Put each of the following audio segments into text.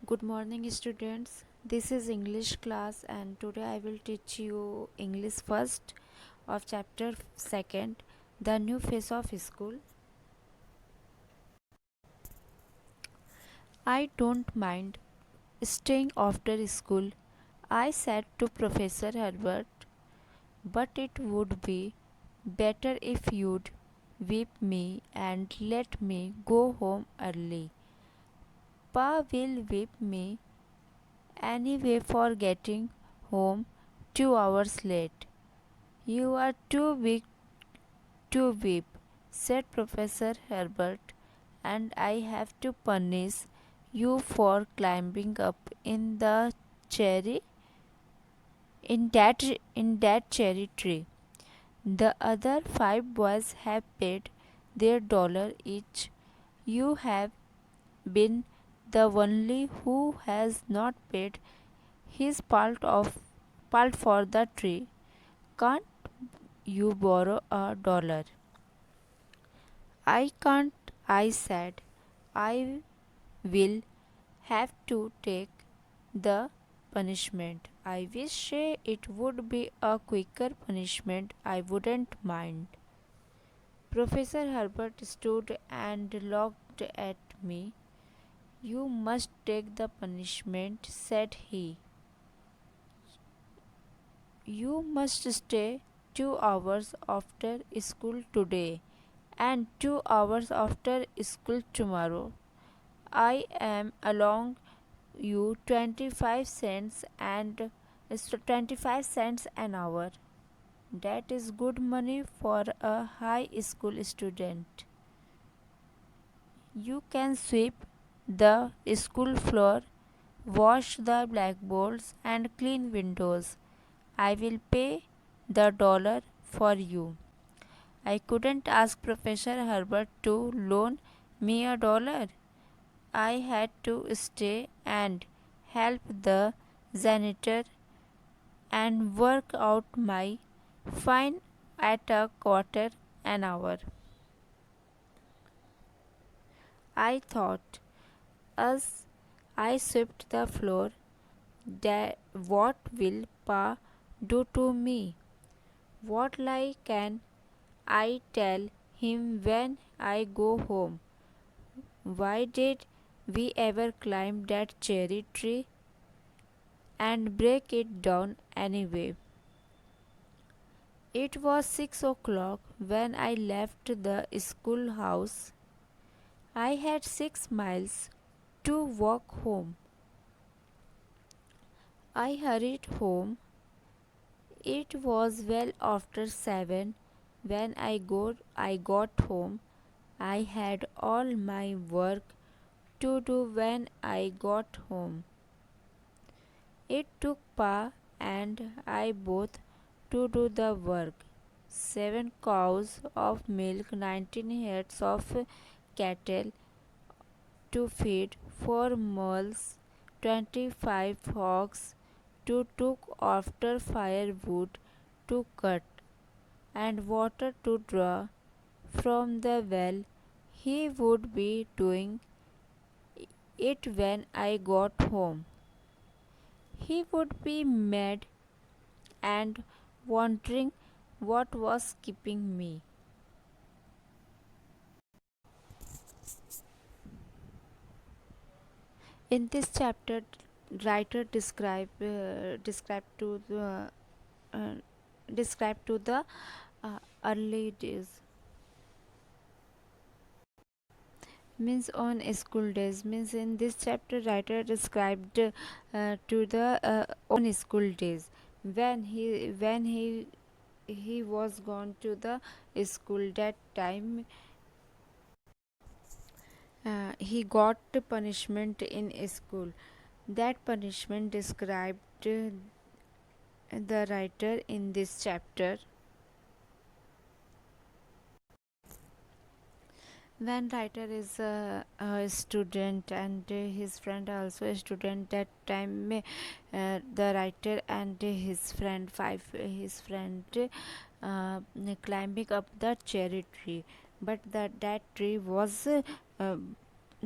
Good morning, students. This is English class, and today I will teach you English first of chapter second, the new phase of school. I don't mind staying after school, I said to Professor Herbert, but it would be better if you'd whip me and let me go home early. Pa will whip me anyway for getting home 2 hours late. You are too big to whip, said Professor Herbert, and I have to punish you for climbing up in the cherry in that cherry tree. The other 5 boys have paid their dollar each. You have been the only who has not paid his part for the tree. Can't you borrow $1? I can't, I said. I will have to take the punishment. I wish it would be a quicker punishment. I wouldn't mind. Professor Herbert stood and looked at me. You must take the punishment, said he. You must stay 2 hours after school today and 2 hours after school tomorrow. I am allowing you 25 cents and 25 cents an hour. That is good money for a high school student. You can sweep the school floor, wash the blackboards, and clean windows. I will pay the dollar for you. I couldn't ask Professor Herbert to loan me $1. I had to stay and help the janitor and work out my fine at a quarter an hour. I thought, as I swept the floor, that what will Pa do to me? What lie can I tell him when I go home? Why did we ever climb that cherry tree and break it down anyway? It was 6 o'clock when I left the schoolhouse. I had 6 miles to walk home. I hurried home. It was well after 7 when I got home. I had all my work to do when I got home. It took Pa and I both to do the work. 7 cows of milk, 19 heads of cattle to feed, 4 mules, 25 hogs to took after firewood to cut, and water to draw from the well. He would be doing it when I got home. He would be mad and wondering what was keeping me. In this chapter, writer uh, describe to the early days, means on school days, means in this chapter writer described to the on school days when he was gone to the school. That time he got punishment in school. That punishment described the writer in this chapter. When writer is a student and his friend also a student, that time the writer and his friend climbing up the cherry tree, but that tree was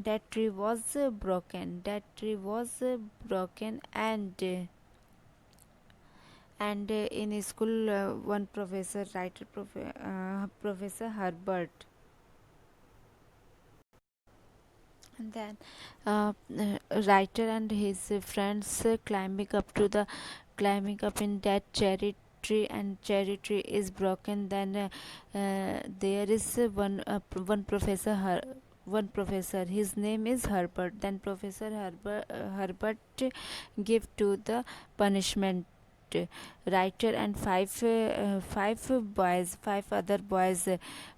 that tree was broken. That tree was broken, and in school, one professor, Professor Herbert, and then writer and his friends climbing up in that cherry tree, and cherry tree is broken. Then there is one professor, his name is Herbert. Then Professor Herbert give to the punishment writer and five other boys,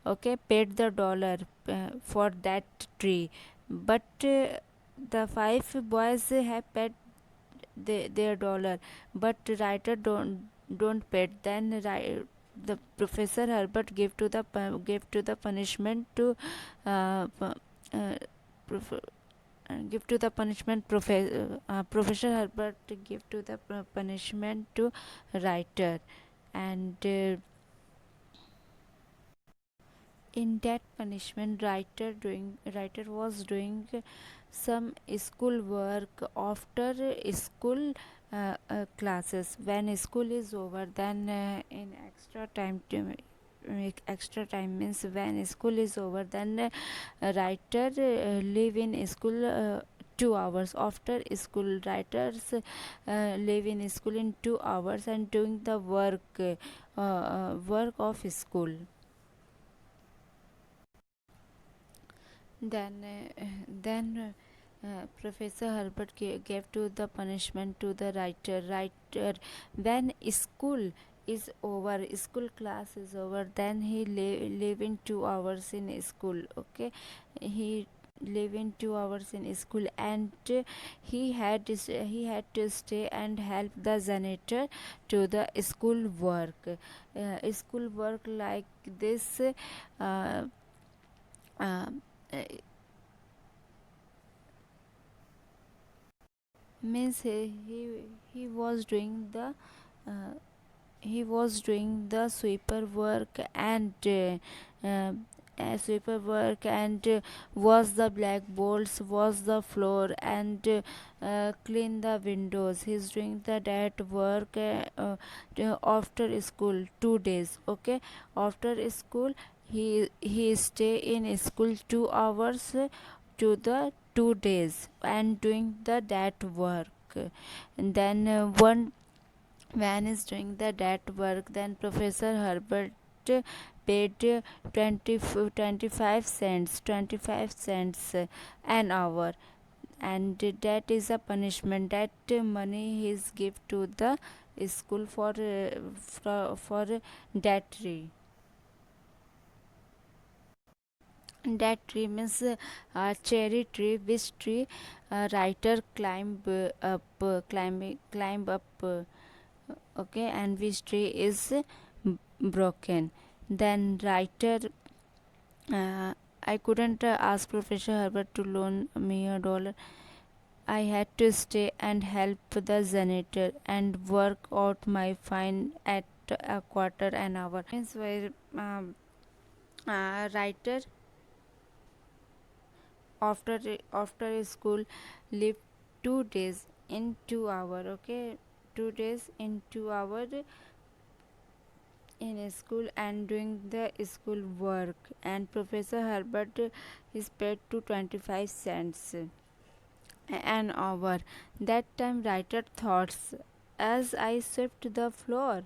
okay, paid the dollar for that tree. But the five boys have paid their dollar, but writer don't pay. Then the Professor Herbert gave to the punishment to uh, prof- give to the punishment Professor Herbert give to the punishment to writer. And in that punishment, writer was doing some school work after school classes. When school is over, then in extra time means when school is over, then writer live in school 2 hours. After school, writers live in school in 2 hours and doing the work of school. Then, Professor Herbert gave to the punishment to the writer. Writer, when school is over, school class is over, then he live in 2 hours in school. Okay, he live in 2 hours in school, and he had to stay and help the janitor to the school work. School work like this. Uh, uh, uh, Means he was doing the uh, sweeper work, and wash the blackboards, wash the floor, and clean the windows. He's doing the that work after school 2 days. Okay, after school he stay in school 2 hours to the 2 days and doing the that work. And then one man is doing the that work, then Professor Herbert paid 25 cents an hour, and that is a punishment. That money is give to the school for that tree. That tree means cherry tree, which tree writer climb up, okay, and which tree is broken. Then writer, uh, I couldn't ask Professor Herbert to loan me a dollar. I had to stay and help the janitor and work out my fine at a quarter an hour. Means where writer after school live 2 days in 2 hour. Okay, 2 days in 2 hour in school and doing the school work, and Professor Herbert is paid to 25 cents an hour. That time writer thoughts, as I swept the floor,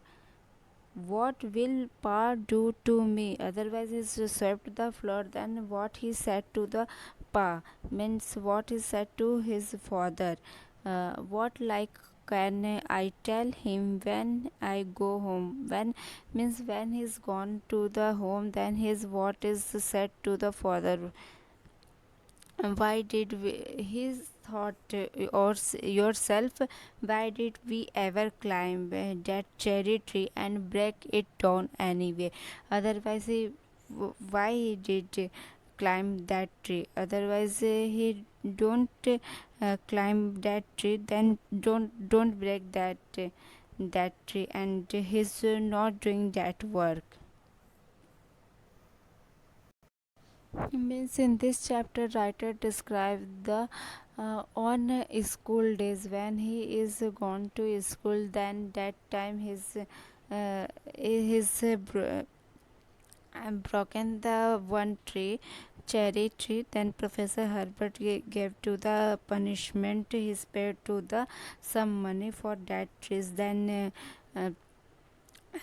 what will pa do to me? Otherwise he swept the floor, then what he said to the pa means what he said to his father. What like can I tell him when I go home? When means when he's gone to the home, then his what is said to the father. Why did we, his thought, or yourself, why did we ever climb that cherry tree and break it down anyway? Otherwise why he did climb that tree? Otherwise he don't climb that tree, then don't break that tree, and he's not doing that work. Means in this chapter, writer describes the on school days when he is gone to school. Then that time his broken the one tree, cherry tree. Then Professor Herbert gave to the punishment. He paid to the some money for that trees.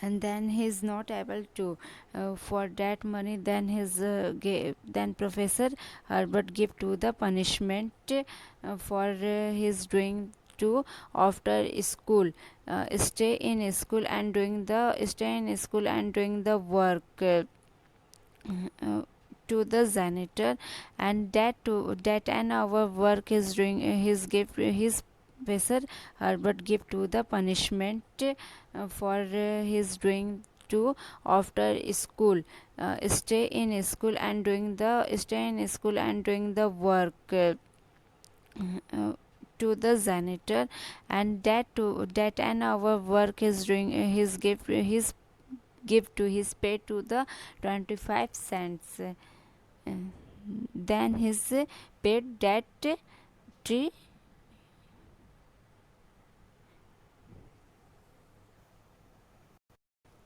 And then he's not able to for that money. Then then Professor Herbert give to the punishment for his doing to after school, stay in school and doing the work uh, to the janitor. And that an hour work is doing his Professor Herbert give to the punishment for his doing to after school, stay in school and doing the work uh, to the janitor. And that an hour work is doing his give to his pay to the 25 cents. Then his paid tree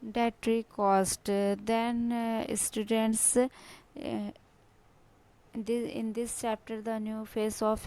that tree cost. Then students in this chapter, the new phase of